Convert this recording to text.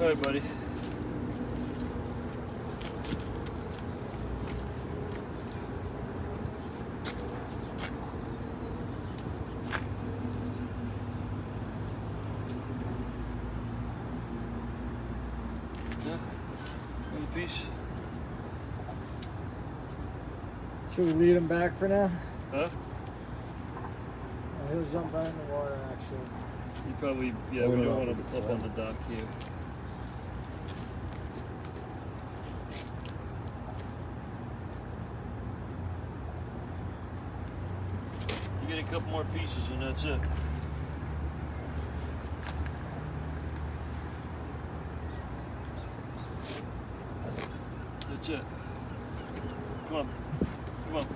All right, buddy. Yeah. One piece. Should we lead him back for now? Huh? He'll jump right in the water, actually. You probably, yeah, Hold we it don't up, want we him can up on swim. the dock here. You get a couple more pieces and that's it. That's it. Come on. Come on.